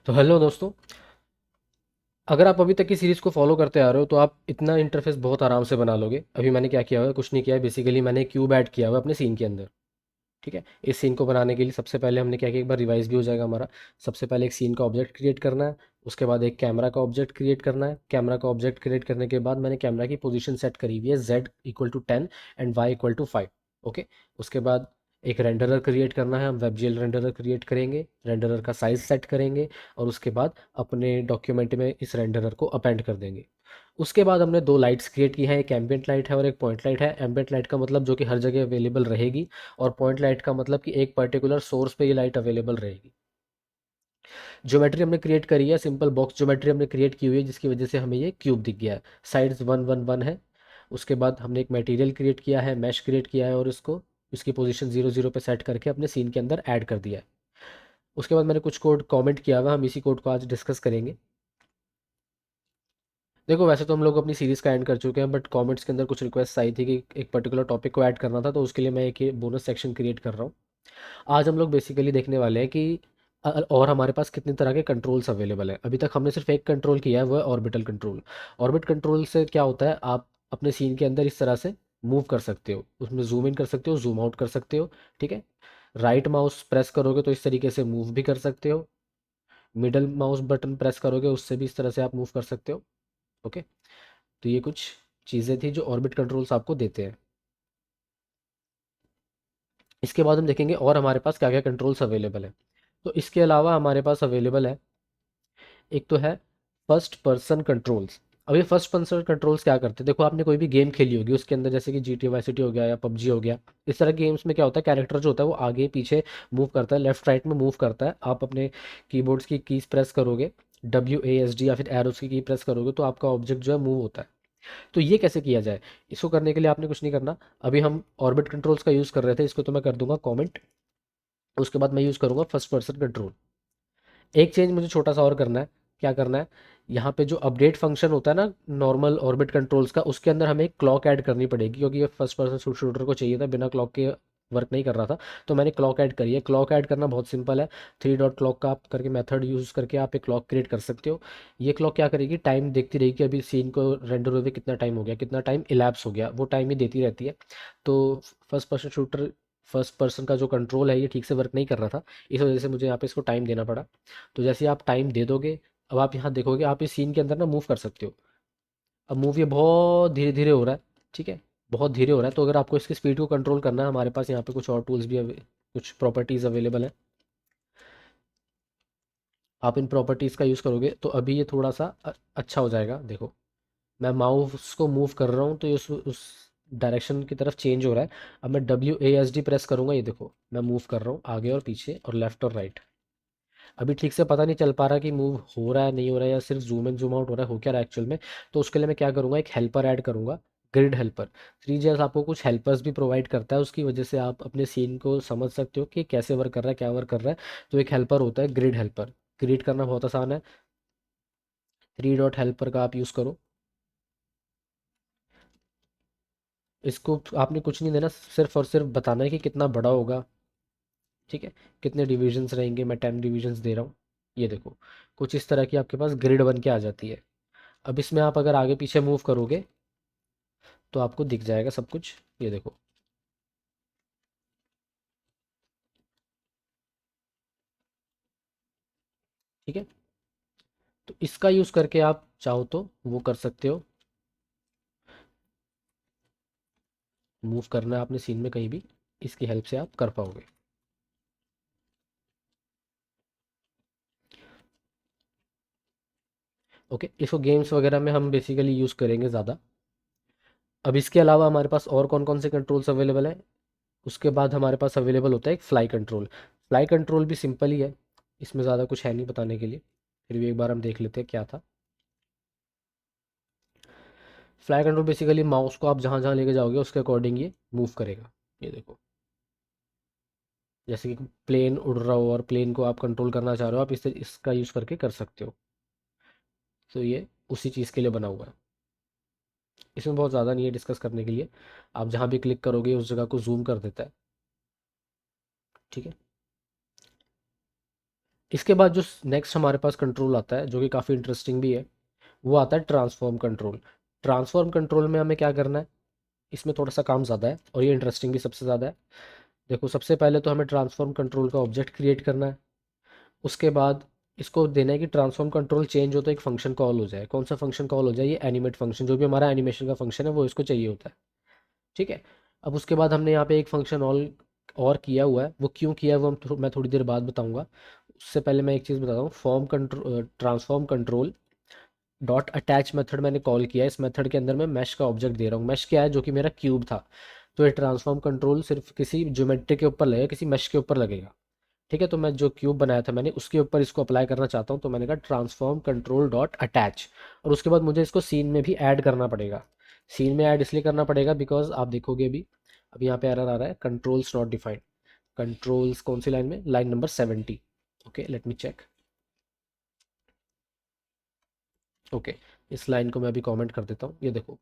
तो हेलो दोस्तों। अगर आप अभी तक की सीरीज़ को फॉलो करते आ रहे हो तो आप इतना इंटरफेस बहुत आराम से बना लोगे। अभी मैंने क्या किया हुआ है, कुछ नहीं किया है। बेसिकली मैंने क्यूब ऐड किया हुआ है अपने सीन के अंदर। ठीक है। इस सीन को बनाने के लिए सबसे पहले हमने क्या किया, एक बार रिवाइज भी हो जाएगा हमारा। सबसे पहले एक सीन का ऑब्जेक्ट क्रिएट करना है। उसके बाद एक कैमरा का ऑब्जेक्ट क्रिएट करना है। कैमरा का ऑब्जेक्ट क्रिएट करने के बाद मैंने कैमरा की पोजीशन सेट करी हुई है Z = 10 एंड Y = 5। ओके। उसके बाद एक रेंडरर क्रिएट करना है, हम WebGL रेंडरर क्रिएट करेंगे, रेंडरर का साइज सेट करेंगे और उसके बाद अपने डॉक्यूमेंट में इस रेंडरर को अपेंड कर देंगे। उसके बाद हमने दो लाइट्स क्रिएट की हैं, एक एम्बिएंट लाइट है और एक पॉइंट लाइट है। एम्बिएंट लाइट का मतलब जो कि हर जगह अवेलेबल रहेगी, और पॉइंट लाइट का मतलब कि एक पर्टिकुलर सोर्स पे ये लाइट अवेलेबल रहेगी। ज्योमेट्री हमने क्रिएट करी है, सिंपल बॉक्स ज्योमेट्री हमने क्रिएट की हुई है, जिसकी वजह से हमें ये क्यूब दिख गया है। साइड्स 1 1 1 है। उसके बाद हमने एक मटेरियल क्रिएट किया है, मैश क्रिएट किया है और इसको इसकी पोजीशन 0 0 पे सेट करके अपने सीन के अंदर ऐड कर दिया है। उसके बाद मैंने कुछ कोड कमेंट किया हुआ, हम इसी कोड को आज डिस्कस करेंगे। देखो, वैसे तो हम लोग अपनी सीरीज़ का एंड कर चुके हैं, बट कमेंट्स के अंदर कुछ रिक्वेस्ट आई थी कि एक पर्टिकुलर टॉपिक को ऐड करना था, तो उसके लिए मैं एक बोनस सेक्शन क्रिएट कर रहा हूँ। आज हम लोग बेसिकली देखने वाले हैं कि और हमारे पास कितने तरह के कंट्रोल्स अवेलेबल हैं। अभी तक हमने सिर्फ एक कंट्रोल किया है, वो है ऑर्बिटल कंट्रोल। ऑर्बिट कंट्रोल से क्या होता है, आप अपने सीन के अंदर इस तरह से मूव कर सकते हो, उसमें जूम इन कर सकते हो, जूम आउट कर सकते हो। ठीक है। राइट माउस प्रेस करोगे तो इस तरीके से मूव भी कर सकते हो। मिडल माउस बटन प्रेस करोगे उससे भी इस तरह से आप मूव कर सकते हो। ओके। तो ये कुछ चीज़ें थी जो ऑर्बिट कंट्रोल्स आपको देते हैं। इसके बाद हम देखेंगे और हमारे पास क्या क्या कंट्रोल्स अवेलेबल है। तो इसके अलावा हमारे पास अवेलेबल है, एक तो है फर्स्ट पर्सन कंट्रोल्स। अब ये फर्स्ट पर्सन कंट्रोल्स क्या करते हैं, देखो आपने कोई भी गेम खेली होगी, उसके अंदर जैसे कि GTA वाई सिटी हो गया या पबजी हो गया, इस तरह के गेम्स में क्या होता है, कैरेक्टर जो होता है वो आगे पीछे मूव करता है, लेफ्ट राइट में मूव करता है। आप अपने कीबोर्ड्स की कीज प्रेस करोगे, WASD या फिर एरोस की प्रेस करोगे तो आपका ऑब्जेक्ट जो है मूव होता है। तो ये कैसे किया जाए, इसको करने के लिए आपने कुछ नहीं करना। अभी हम ऑर्बिट कंट्रोल्स का यूज़ कर रहे थे, इसको तो मैं कर दूंगा कमेंट। उसके बाद मैं यूज़ करूंगा फर्स्ट पर्सन कंट्रोल। एक चेंज मुझे छोटा सा और करना है। क्या करना है, यहाँ पे जो अपडेट फंक्शन होता है ना नॉर्मल ऑर्बिट कंट्रोल्स का, उसके अंदर हमें एक क्लॉक ऐड करनी पड़ेगी, क्योंकि ये फर्स्ट पर्सन शूटर को चाहिए था, बिना क्लॉक के वर्क नहीं कर रहा था। तो मैंने क्लॉक ऐड करी है। क्लॉक ऐड करना बहुत सिंपल है। 3 डॉट क्लॉक का आप करके मेथड यूज़ करके आप एक क्लॉक क्रिएट कर सकते हो। ये क्लॉक क्या करेगी, टाइम देखती रहेगी कि अभी सीन को रेंडर हुए कितना टाइम हो गया, कितना टाइम इलैप्स हो गया, वो टाइम ही देती रहती है। तो फर्स्ट पर्सन का जो कंट्रोल है ये ठीक से वर्क नहीं कर रहा था, इस वजह से मुझे यहाँ पे इसको टाइम देना पड़ा। तो जैसे आप टाइम दे दोगे, अब आप यहाँ देखोगे आप इस सीन के अंदर ना मूव कर सकते हो। अब मूव ये बहुत धीरे धीरे हो रहा है। ठीक है। बहुत धीरे हो रहा है, तो अगर आपको इसकी स्पीड को कंट्रोल करना है, हमारे पास यहाँ पे कुछ और टूल्स भी कुछ प्रॉपर्टीज़ अवेलेबल हैं। आप इन प्रॉपर्टीज़ का यूज़ करोगे तो अभी ये थोड़ा सा अच्छा हो जाएगा। देखो, मैं माउस को मूव कर रहा हूँ तो ये उस डायरेक्शन की तरफ चेंज हो रहा है। अब मैं WASD प्रेस करूँगा, ये देखो मैं मूव कर रहा हूँ आगे और पीछे और लेफ्ट और राइट। अभी ठीक से पता नहीं चल पा रहा कि मूव हो रहा है नहीं हो रहा है, या सिर्फ जूम इन जूम आउट हो रहा है, हो क्या रहा है एक्चुअल में। तो उसके लिए मैं क्या करूँगा, एक हेल्पर ऐड करूँगा, ग्रिड हेल्पर। 3GS आपको कुछ हेल्पर्स भी प्रोवाइड करता है, उसकी वजह से आप अपने सीन को समझ सकते हो कि कैसे वर्क कर रहा है, क्या वर्क कर रहा है। तो एक हेल्पर होता है ग्रिड हेल्पर, क्रिएट करना बहुत आसान है। 3 डॉट हेल्पर का आप यूज़ करो। इसको आपने कुछ नहीं देना, सिर्फ और सिर्फ बताना है कि कितना बड़ा होगा। ठीक है। कितने डिविजन्स रहेंगे, मैं 10 डिविजन्स दे रहा हूँ। ये देखो, कुछ इस तरह की आपके पास ग्रिड बन के आ जाती है। अब इसमें आप अगर आगे पीछे मूव करोगे तो आपको दिख जाएगा सब कुछ। ये देखो। ठीक है। तो इसका यूज़ करके आप चाहो तो वो कर सकते हो, मूव करना है आपने सीन में कहीं भी, इसकी हेल्प से आप कर पाओगे। ओके। इसको गेम्स वगैरह में हम बेसिकली यूज़ करेंगे ज़्यादा। अब इसके अलावा हमारे पास और कौन कौन से कंट्रोल्स अवेलेबल है, उसके बाद हमारे पास अवेलेबल होता है एक फ्लाई कंट्रोल। फ्लाई कंट्रोल भी सिंपल ही है, इसमें ज़्यादा कुछ है नहीं बताने के लिए, फिर भी एक बार हम देख लेते हैं क्या था। फ्लाई कंट्रोल बेसिकली माउस को आप जहाँ जहाँ लेके जाओगे उसके अकॉर्डिंग ये मूव करेगा। ये देखो, जैसे कि प्लेन उड़ रहा हो और प्लेन को आप कंट्रोल करना चाह रहे हो, आप इसका यूज़ करके कर सकते हो। तो ये उसी चीज़ के लिए बना हुआ है। इसमें बहुत ज़्यादा नहीं है डिस्कस करने के लिए। आप जहाँ भी क्लिक करोगे उस जगह को जूम कर देता है। ठीक है। इसके बाद जो नेक्स्ट हमारे पास कंट्रोल आता है जो कि काफ़ी इंटरेस्टिंग भी है, वो आता है ट्रांसफॉर्म कंट्रोल। ट्रांसफॉर्म कंट्रोल में हमें क्या करना है, इसमें थोड़ा सा काम ज़्यादा है और ये इंटरेस्टिंग भी सबसे ज़्यादा है। देखो सबसे पहले तो हमें ट्रांसफॉर्म कंट्रोल का ऑब्जेक्ट क्रिएट करना है। उसके बाद इसको देना है कि ट्रांसफॉर्म कंट्रोल चेंज हो तो एक फंक्शन कॉल हो जाए। कौन सा फंक्शन कॉल हो जाए, ये एनिमेट फंक्शन, जो भी हमारा एनिमेशन का फंक्शन है वो इसको चाहिए होता है। ठीक है। अब उसके बाद हमने यहाँ पे एक फंक्शन और किया हुआ है, वो क्यों किया है वो मैं थोड़ी देर बाद बताऊंगा। उससे पहले मैं एक चीज़ बताता हूँ, form control transform control dot attach method मैंने कॉल किया है। इस मेथड के अंदर मैं मैश का ऑब्जेक्ट दे रहा हूँ। मैश क्या है, जो कि मेरा क्यूब था। तो ये ट्रांसफॉर्म कंट्रोल सिर्फ किसी ज्योमेट्री के ऊपर लगेगा, किसी मैश के ऊपर लगेगा। ठीक है, तो मैं जो क्यूब बनाया था मैंने उसके ऊपर इसको अप्लाई करना चाहता हूँ, तो मैंने कहा ट्रांसफॉर्म कंट्रोल डॉट अटैच। और उसके बाद मुझे इसको सीन में भी ऐड करना पड़ेगा। सीन में ऐड इसलिए करना पड़ेगा बिकॉज आप देखोगे अभी यहाँ पे एरर आ रहा है, कंट्रोल्स नॉट डिफाइंड। कंट्रोल्स कौन सी लाइन में, line number 70। Okay let me check. Okay, इस लाइन को मैं अभी कमेंट कर देता हूँ। ये देखो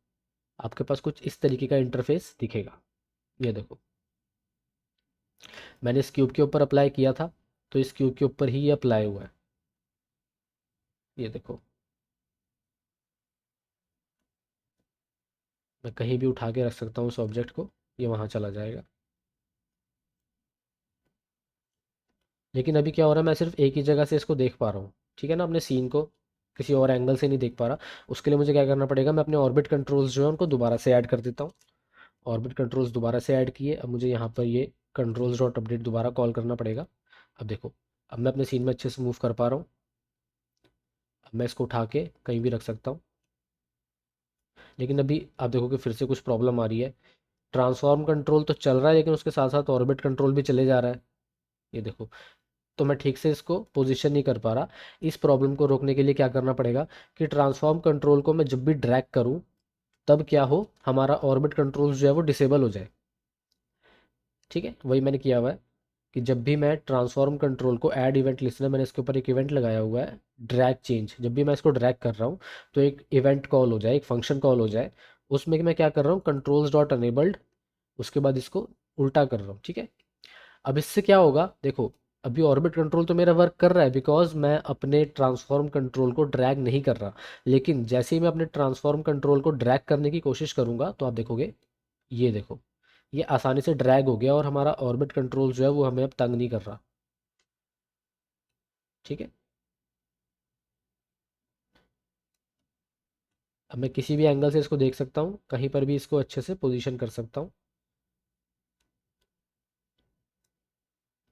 आपके पास कुछ इस तरीके का इंटरफेस दिखेगा। ये देखो मैंने इस क्यूब के ऊपर अप्लाई किया था, तो इस क्यूब के ऊपर ही ये अप्लाई हुआ है। ये देखो मैं कहीं भी उठा के रख सकता हूँ उस ऑब्जेक्ट को, ये वहाँ चला जाएगा। लेकिन अभी क्या हो रहा है, मैं सिर्फ एक ही जगह से इसको देख पा रहा हूँ। ठीक है ना, अपने सीन को किसी और एंगल से नहीं देख पा रहा। उसके लिए मुझे क्या करना पड़ेगा, मैं अपने ऑर्बिट कंट्रोल्स जो है उनको दोबारा से ऐड कर देता हूँ। ऑर्बिट कंट्रोल्स दोबारा से ऐड किए, अब मुझे यहाँ पर ये कंट्रोल्स डॉट अपडेट दोबारा कॉल करना पड़ेगा। अब देखो अब मैं अपने सीन में अच्छे से मूव कर पा रहा हूँ। अब मैं इसको उठा के कहीं भी रख सकता हूँ। लेकिन अभी आप देखो कि फिर से कुछ प्रॉब्लम आ रही है। ट्रांसफॉर्म कंट्रोल तो चल रहा है लेकिन उसके साथ साथ ऑर्बिट कंट्रोल भी चले जा रहा है। ये देखो, तो मैं ठीक से इसको पोजीशन नहीं कर पा रहा। इस प्रॉब्लम को रोकने के लिए क्या करना पड़ेगा कि ट्रांसफॉर्म कंट्रोल को मैं जब भी ड्रैग करूं, तब क्या हो, हमारा ऑर्बिट कंट्रोल जो है वो डिसेबल हो जाए। ठीक है, वही मैंने किया हुआ है कि जब भी मैं ट्रांसफॉर्म कंट्रोल को ऐड इवेंट लिसनर, मैंने इसके ऊपर एक इवेंट लगाया हुआ है ड्रैग चेंज, जब भी मैं इसको ड्रैग कर रहा हूँ तो एक इवेंट कॉल हो जाए, एक फंक्शन कॉल हो जाए। उसमें मैं क्या कर रहा हूँ, कंट्रोल्स डॉट अनेबल्ड, उसके बाद इसको उल्टा कर रहा हूँ। ठीक है, अब इससे क्या होगा देखो, अभी ऑर्बिट कंट्रोल तो मेरा वर्क कर रहा है बिकॉज मैं अपने ट्रांसफॉर्म कंट्रोल को ड्रैग नहीं कर रहा। लेकिन जैसे ही मैं अपने ट्रांसफॉर्म कंट्रोल को ड्रैग करने की कोशिश करूंगा तो आप देखोगे, ये देखो ये आसानी से ड्रैग हो गया और हमारा ऑर्बिट कंट्रोल जो है वो हमें अब तंग नहीं कर रहा। ठीक है, अब मैं किसी भी एंगल से इसको देख सकता हूँ, कहीं पर भी इसको अच्छे से पोजीशन कर सकता हूँ,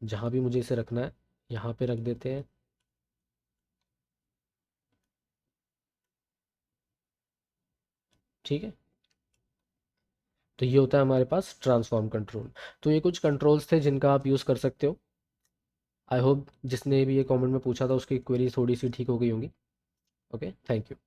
जहाँ भी मुझे इसे रखना है। यहाँ पे रख देते हैं। ठीक है, तो ये होता है हमारे पास ट्रांसफॉर्म कंट्रोल। तो ये कुछ कंट्रोल्स थे जिनका आप यूज़ कर सकते हो। आई होप जिसने भी ये कमेंट में पूछा था उसकी क्वेरी थोड़ी सी ठीक हो गई होंगी। Okay, thank you.